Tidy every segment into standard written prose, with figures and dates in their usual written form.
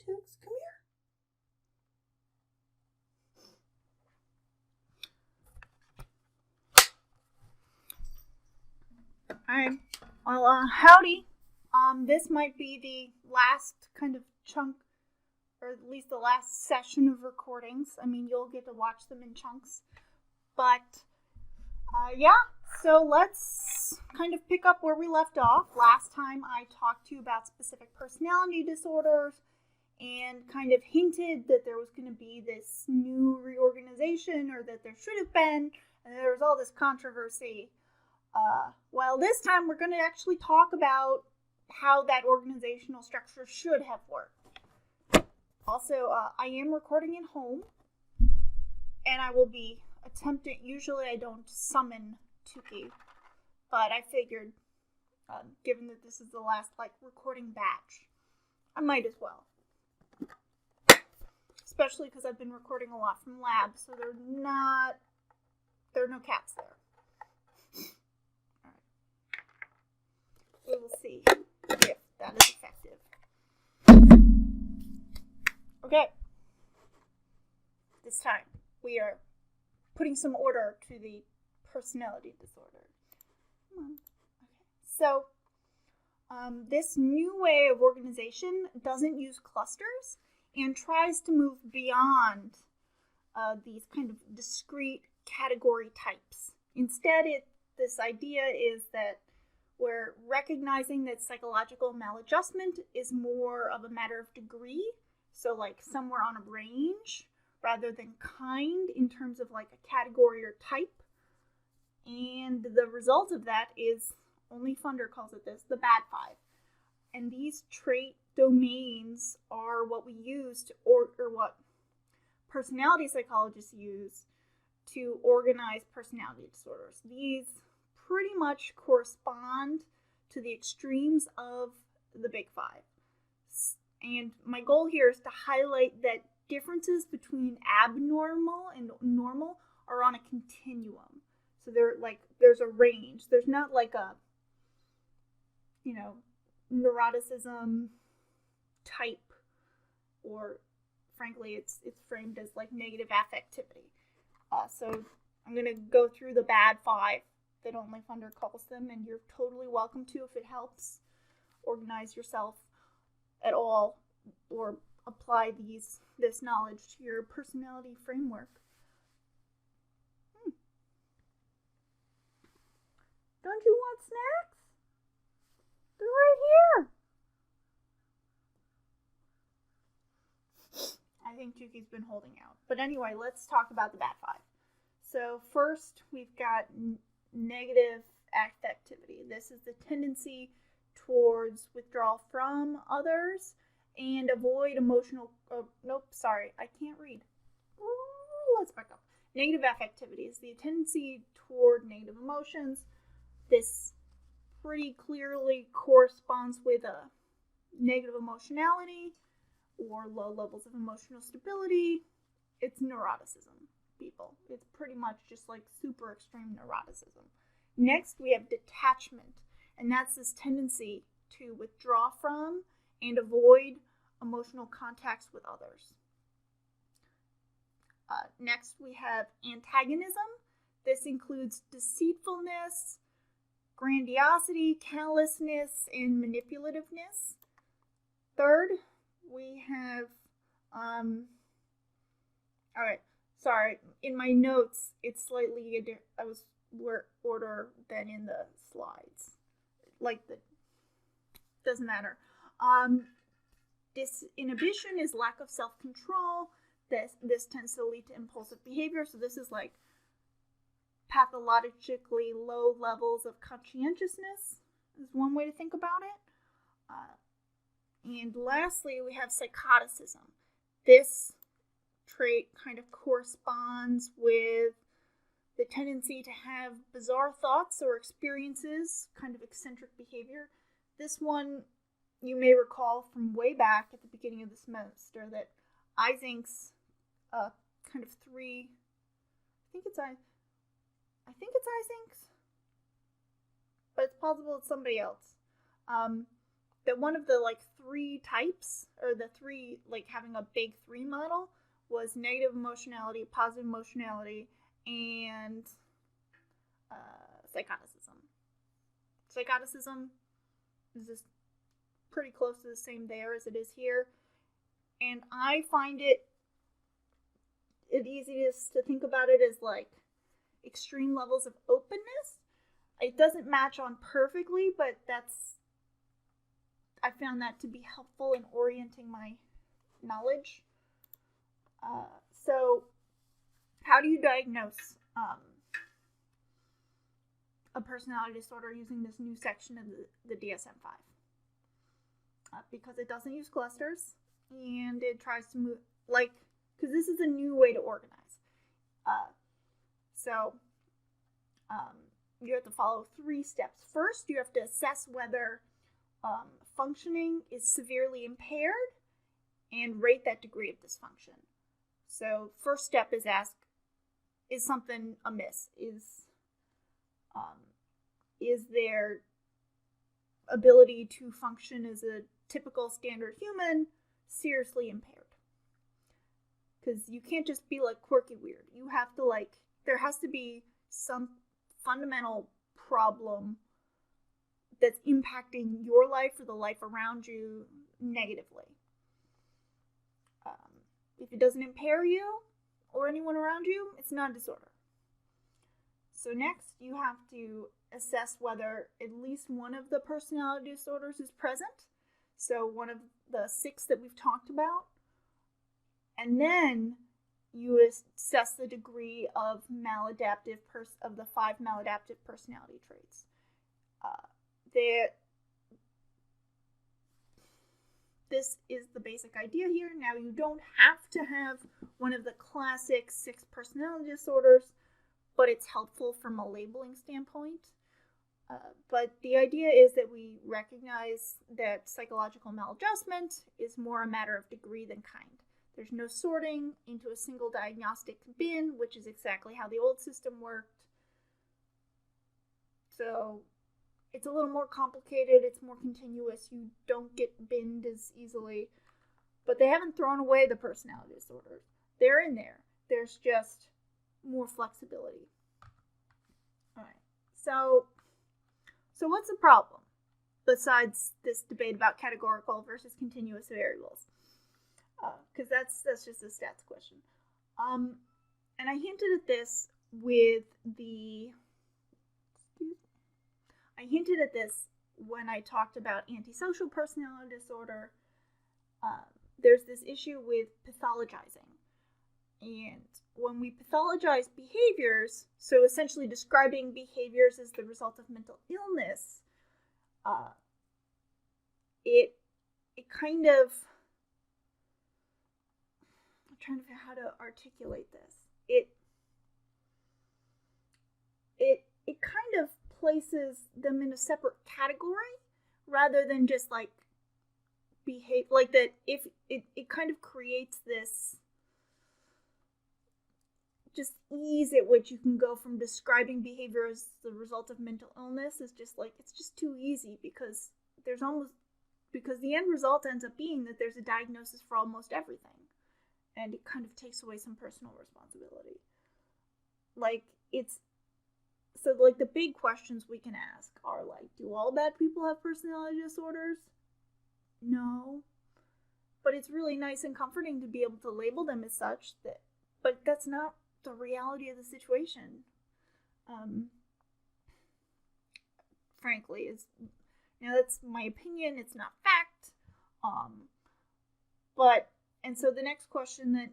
Tooks, come here. Alright, well, howdy. This might be the last kind of chunk, or at least the last session of recordings. I mean, you'll get to watch them in chunks. But, yeah, so let's kind of pick up where we left off. Last time I talked to you about specific personality disorders and kind of hinted that there was going to be this new reorganization, or that there should have been, and there was all this controversy. Well, this time we're going to actually talk about how that organizational structure should have worked. Also, I am recording at home, and I will be attempting, usually I don't summon Tuki, but I figured, given that this is the last, recording batch, I might as well. Especially because I've been recording a lot from lab, so there are no cats there. We will see if that is effective. Okay. This time, we are putting some order to the personality disorder. Come on. Okay. So, this new way of organization doesn't use clusters and tries to move beyond these kind of discrete category types. Instead, this idea is that we're recognizing that psychological maladjustment is more of a matter of degree, so somewhere on a range, rather than kind in terms of a category or type. And the result of that is, only Funder calls it this, the bad five. And these trait domains are what we use to, or what personality psychologists use to organize personality disorders. These pretty much correspond to the extremes of the big five. And my goal here is to highlight that differences between abnormal and normal are on a continuum. So there's a range. There's not a, neuroticism type, or frankly, it's framed as negative affectivity. So I'm going to go through the bad five that only Funder calls them, and you're totally welcome to if it helps organize yourself at all or apply this knowledge to your personality framework. Don't you want snacks? They're right here. I think Tuki's been holding out. But anyway, let's talk about the bad five. So first, we've got negative affectivity. This is the tendency towards withdrawal from others and avoid emotional... I can't read. Let's back up. Negative affectivity is the tendency toward negative emotions. This pretty clearly corresponds with a negative emotionality or low levels of emotional stability. It's neuroticism, people. It's pretty much just super extreme neuroticism. Next, we have detachment, and that's this tendency to withdraw from and avoid emotional contacts with others. Next, we have antagonism. This includes deceitfulness, grandiosity, callousness, and manipulativeness. Third, we have, in my notes, it's slightly, order than in the slides. Doesn't matter. Disinhibition is lack of self-control. This tends to lead to impulsive behavior. So this is pathologically low levels of conscientiousness is one way to think about it. And lastly, we have psychoticism. This trait kind of corresponds with the tendency to have bizarre thoughts or experiences, kind of eccentric behavior. This one, you may recall from way back at the beginning of the semester, that Ising's kind of three, I think it's Ising's, but it's possible it's somebody else. that one of the like 3 types, or the 3, like having a big 3 model, was negative emotionality, positive emotionality, and psychoticism. Psychoticism is just pretty close to the same there as it is here. And I find it easiest to think about it as like extreme levels of openness. It doesn't match on perfectly, but I found that to be helpful in orienting my knowledge. So how do you diagnose a personality disorder using this new section of the DSM-5? Because it doesn't use clusters, and it tries to move, like, because this is a new way to organize. So you have to follow 3 steps. First, you have to assess whether functioning is severely impaired and rate that degree of dysfunction. So first step is ask, is something amiss? Is their ability to function as a typical standard human seriously impaired? Because you can't just be like quirky weird. You have to there has to be some fundamental problem that's impacting your life or the life around you negatively. If it doesn't impair you or anyone around you, it's not a disorder. So next, you have to assess whether at least one of the personality disorders is present. So one of the 6 that we've talked about. And then you assess the degree of of the 5 maladaptive personality traits. This is the basic idea here. Now, you don't have to have one of the classic 6 personality disorders, but it's helpful from a labeling standpoint. But the idea is that we recognize that psychological maladjustment is more a matter of degree than kind. There's no sorting into a single diagnostic bin, which is exactly how the old system worked. So it's a little more complicated. It's more continuous. You don't get binned as easily. But they haven't thrown away the personality disorders. They're in there. There's just more flexibility. All right. So what's the problem besides this debate about categorical versus continuous variables? Because that's just a stats question. And I hinted at this when I talked about antisocial personality disorder. There's this issue with pathologizing. And when we pathologize behaviors, so essentially describing behaviors as the result of mental illness, it kind of, I'm trying to figure out how to articulate this. It kind of places them in a separate category rather than just like behave like that. If it kind of creates this just ease at which you can go from describing behavior as the result of mental illness is just like, it's just too easy because the end result ends up being that there's a diagnosis for almost everything, and it kind of takes away some personal responsibility. So the big questions we can ask are like, do all bad people have personality disorders? No. But it's really nice and comforting to be able to label them as such, but that's not the reality of the situation. Frankly, that's my opinion. It's not fact. And so the next question that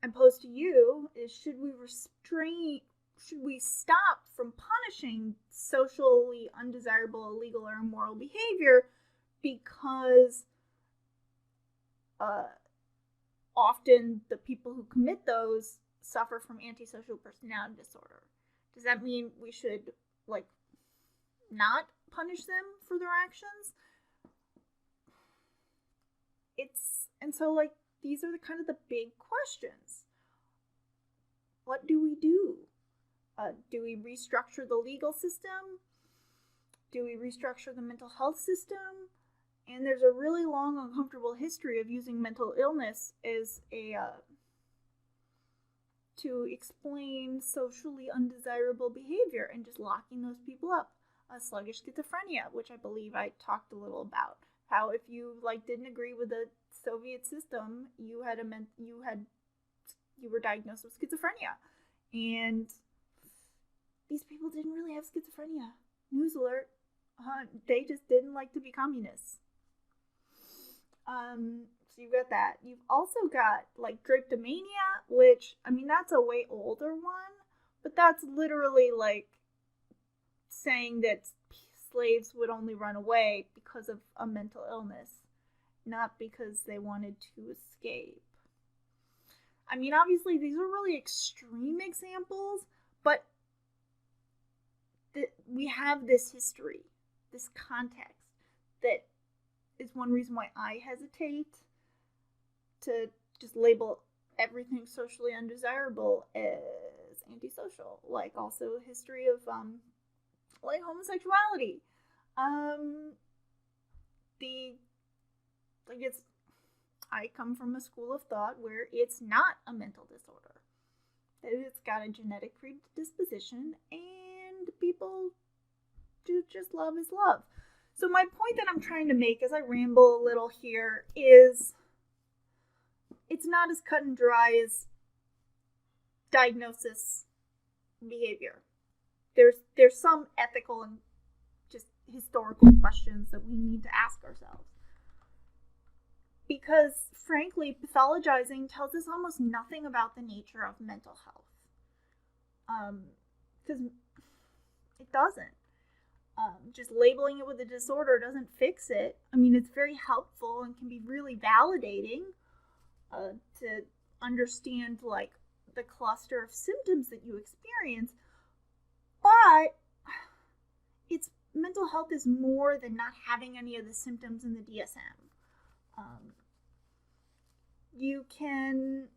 I pose to you is, should we stop from punishing socially undesirable, illegal, or immoral behavior because often the people who commit those suffer from antisocial personality disorder? Does that mean we should not punish them for their actions? These are the big questions. What do we do? Do we restructure the legal system? Do we restructure the mental health system? And there's a really long, uncomfortable history of using mental illness as to explain socially undesirable behavior and just locking those people up. Sluggish schizophrenia, which I believe I talked a little about. How if you didn't agree with the Soviet system, you were diagnosed with schizophrenia, and these people didn't really have schizophrenia. News alert. They just didn't like to be communists. So you've got that. You've also got drapetomania, which, that's a way older one, but that's literally saying that slaves would only run away because of a mental illness, not because they wanted to escape. Obviously these are really extreme examples, but we have this history, this context, that is one reason why I hesitate to just label everything socially undesirable as antisocial. Also history of homosexuality. I come from a school of thought where it's not a mental disorder. It's got a genetic predisposition, and people do just love is love. So my point that I'm trying to make as I ramble a little here is it's not as cut and dry as diagnosis behavior. There's some ethical and just historical questions that we need to ask ourselves. Because, frankly, pathologizing tells us almost nothing about the nature of mental health. Because it doesn't. Just labeling it with a disorder doesn't fix it. It's very helpful and can be really validating to understand, the cluster of symptoms that you experience. But mental health is more than not having any of the symptoms in the DSM. You can,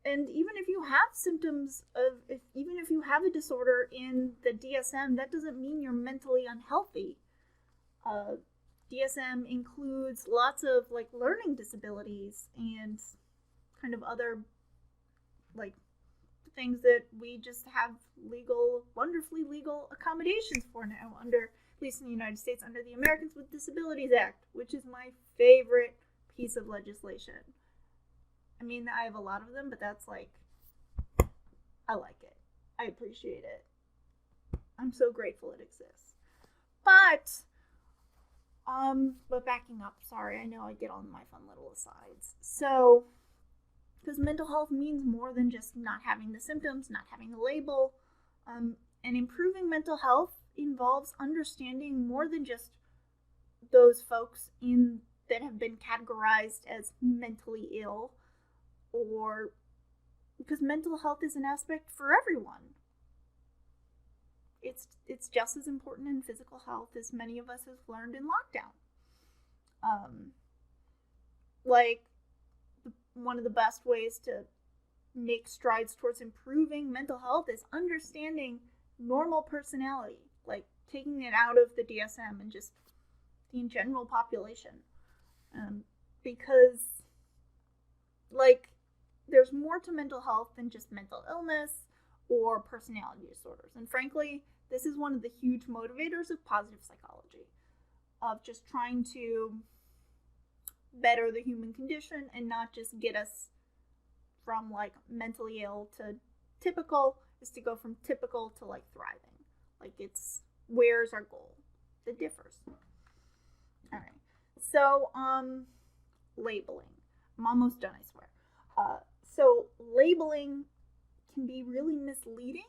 and even if you have symptoms even if you have a disorder in the DSM, that doesn't mean you're mentally unhealthy. DSM includes lots of learning disabilities and kind of other things that we just have wonderfully legal accommodations for now, under, at least in the United States, under the Americans with Disabilities Act, which is my favorite piece of legislation. I have a lot of them, but that's I like it. I appreciate it. I'm so grateful it exists. But backing up, sorry, I know I get on my fun little asides. So, because mental health means more than just not having the symptoms, not having the label. And improving mental health involves understanding more than just those folks that have been categorized as mentally ill, or because mental health is an aspect for everyone. It's just as important in physical health as many of us have learned in lockdown. One of the best ways to make strides towards improving mental health is understanding normal personality, taking it out of the DSM and just the general population. Because there's more to mental health than just mental illness or personality disorders. And frankly, this is one of the huge motivators of positive psychology, of just trying to better the human condition and not just get us from mentally ill to typical, is to go from typical to thriving. It's, where's our goal? It differs. All right. So, labeling. I'm almost done, I swear. So labeling can be really misleading.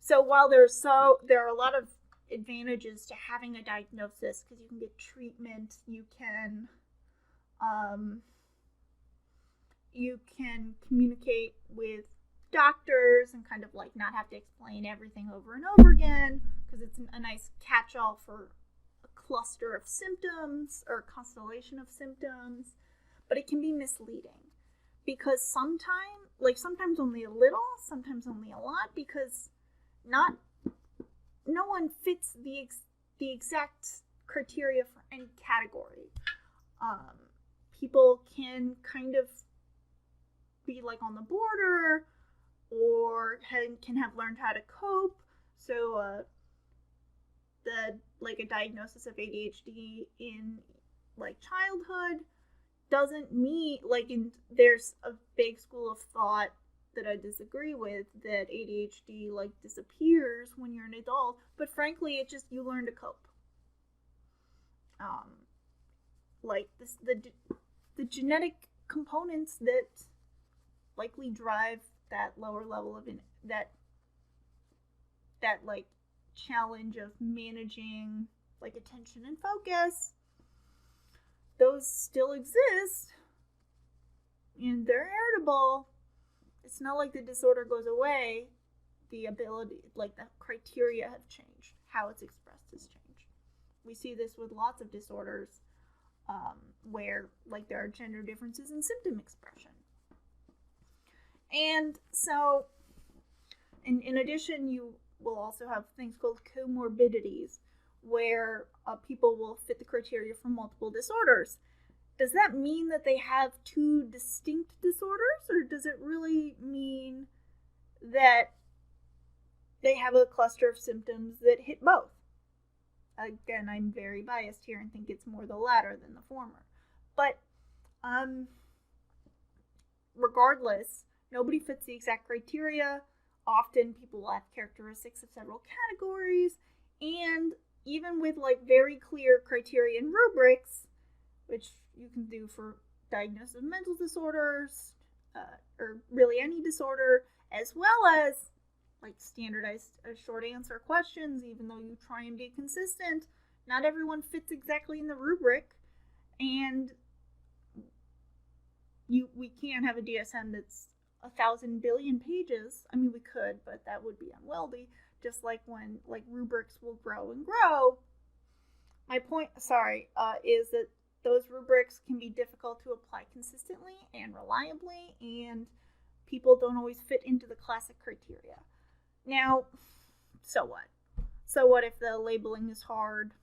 So while there are a lot of advantages to having a diagnosis, because you can get treatment, you can communicate with doctors and kind of not have to explain everything over and over again, because it's a nice catch-all for a cluster of symptoms or a constellation of symptoms. But it can be misleading. Because sometimes only a little, sometimes only a lot, because no one fits the exact criteria for any category. People can kind of be like on the border, or can have learned how to cope. So a diagnosis of ADHD in like childhood doesn't mean there's a big school of thought that I disagree with, that ADHD like disappears when you're an adult, but frankly it's just you learn to cope. Like the genetic components that likely drive that lower level of that like challenge of managing like attention and focus, those still exist and they're heritable. It's not like the disorder goes away. The ability, like the criteria have changed. How it's expressed has changed. We see this with lots of disorders where like there are gender differences in symptom expression. And so, in addition, you will also have things called comorbidities, where people will fit the criteria for multiple disorders. Does that mean that they have two distinct disorders, or does it really mean that they have a cluster of symptoms that hit both? Again, I'm very biased here and think it's more the latter than the former. But regardless, nobody fits the exact criteria. Often people will have characteristics of several categories, and even with like very clear criteria and rubrics, which you can do for diagnosis of mental disorders, or really any disorder, as well as like standardized short answer questions, even though you try and be consistent, not everyone fits exactly in the rubric, and we can't have a DSM that's 1,000 billion pages. I mean, we could, but that would be unwieldy. Just like when like rubrics will grow and grow. My point, is that those rubrics can be difficult to apply consistently and reliably, and people don't always fit into the classic criteria. Now, so what? So what if the labeling is hard?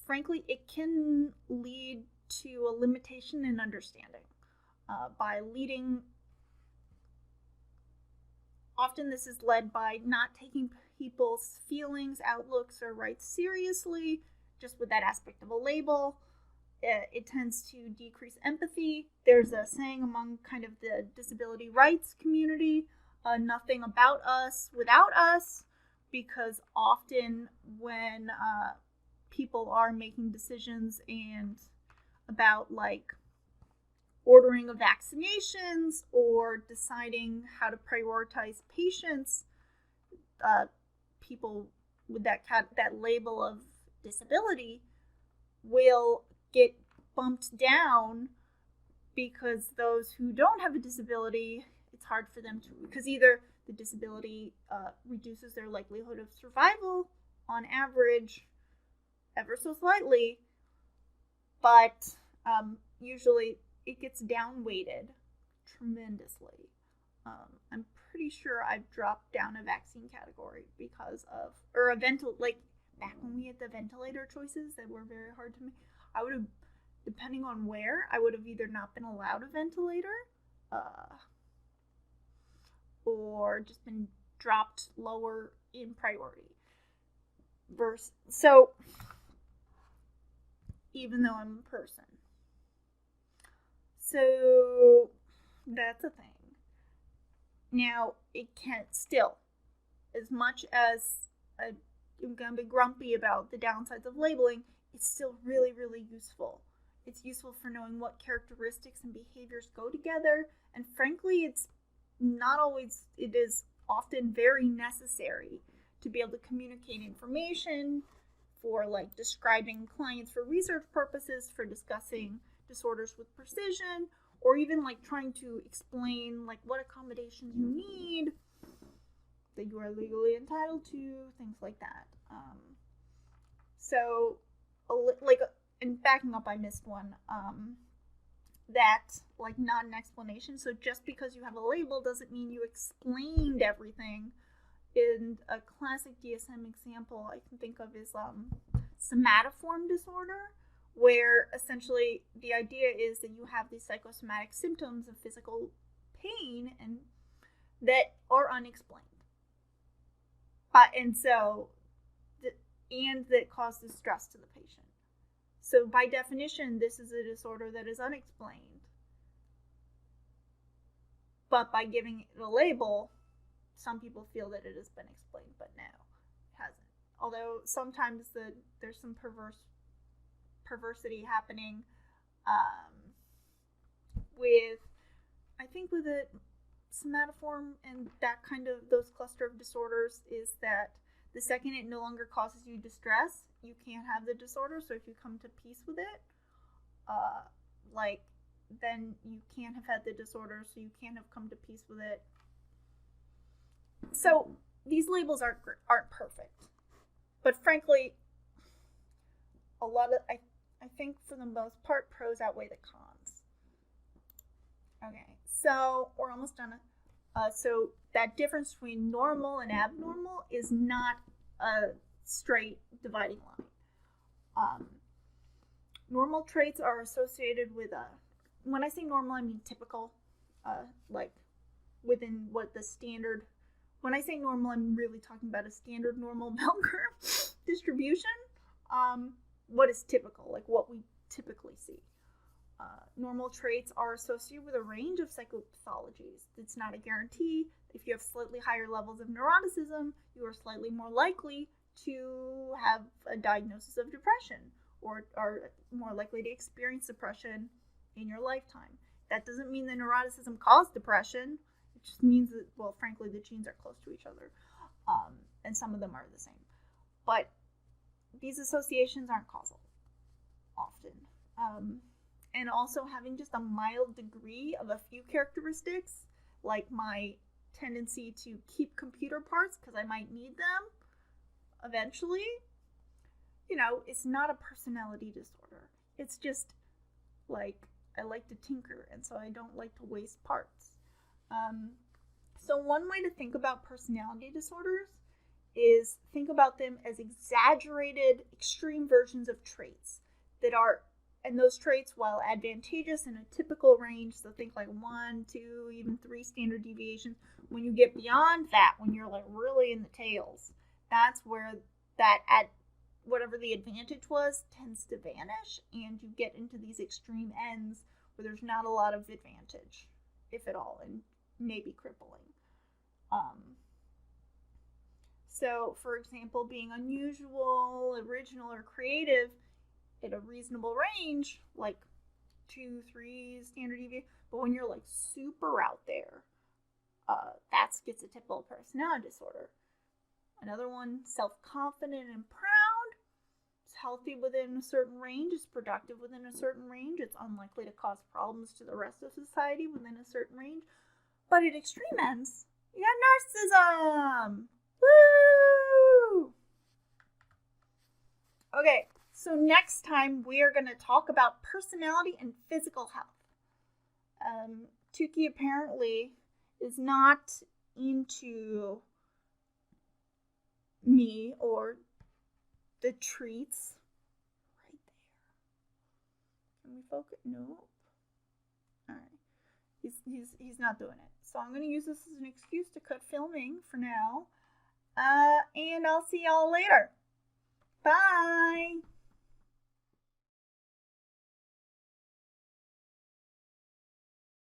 Frankly, it can lead to a limitation in understanding by leading. Often this is led by not taking people's feelings, outlooks, or rights seriously, just with that aspect of a label. It tends to decrease empathy. There's a saying among kind of the disability rights community, nothing about us without us, because often when people are making decisions and about like ordering of vaccinations or deciding how to prioritize patients, people with that label of disability will get bumped down, because those who don't have a disability, it's hard for them to, because either the disability reduces their likelihood of survival on average ever so slightly, but usually it gets down-weighted tremendously. I'm pretty sure I've dropped down a vaccine category because of, or back when we had the ventilator choices that were very hard to make, I would have, depending on where, I would have either not been allowed a ventilator, or just been dropped lower in priority. So, even though I'm a person. So, that's a thing. Now, it can't still, as much as I'm going to be grumpy about the downsides of labeling, it's still really, really useful. It's useful for knowing what characteristics and behaviors go together, and frankly, it is often very necessary to be able to communicate information for like describing clients for research purposes, for discussing disorders with precision, or even like trying to explain like what accommodations you need that you are legally entitled to, things like that. And backing up, I missed one. That like not an explanation. So just because you have a label doesn't mean you explained everything. In a classic DSM example I can think of is somatoform disorder, where essentially the idea is that you have these psychosomatic symptoms of physical pain and that are unexplained. And that causes stress to the patient. So by definition, this is a disorder that is unexplained. But by giving it a label, some people feel that it has been explained, but no, it hasn't. Although sometimes there's some perversity happening with a somatoform and that kind of those cluster of disorders is that the second it no longer causes you distress, you can't have the disorder. So if you come to peace with it, then you can't have had the disorder, so you can't have come to peace with it. So these labels aren't perfect, but frankly, I think for the most part, pros outweigh the cons. Okay, so we're almost done. So that difference between normal and abnormal is not a straight dividing line. Normal traits are associated with when I say normal, I mean typical, like within what the standard. When I say normal, I'm really talking about a standard normal bell curve distribution. What is typical, like what we typically see. Normal traits are associated with a range of psychopathologies. It's not a guarantee. If you have slightly higher levels of neuroticism, you are slightly more likely to have a diagnosis of depression or are more likely to experience depression in your lifetime. That doesn't mean that neuroticism caused depression. It just means that, well, frankly, the genes are close to each other, and some of them are the same. But these associations aren't causal often. And also having just a mild degree of a few characteristics, like my tendency to keep computer parts because I might need them eventually, it's not a personality disorder. It's just like I like to tinker, and so I don't like to waste parts. So one way to think about personality disorders is think about them as exaggerated, extreme versions of traits that are, and those traits, while advantageous in a typical range, so think like 1, 2, even 3 standard deviations, when you get beyond that, when you're like really in the tails, that's where that whatever the advantage was tends to vanish, and you get into these extreme ends where there's not a lot of advantage, if at all, and maybe crippling. So, for example, being unusual, original, or creative at a reasonable range, like 2, 3 standard deviation, but when you're like super out there, that gets a typical personality disorder. Another one, self-confident and proud. It's healthy within a certain range. It's productive within a certain range. It's unlikely to cause problems to the rest of society within a certain range. But at extreme ends, you got narcissism. Woo! Okay, so next time we are going to talk about personality and physical health. Tukey apparently is not into me or the treats. Right there. Can we focus? No. All right. He's not doing it. So I'm going to use this as an excuse to cut filming for now. And I'll see y'all later.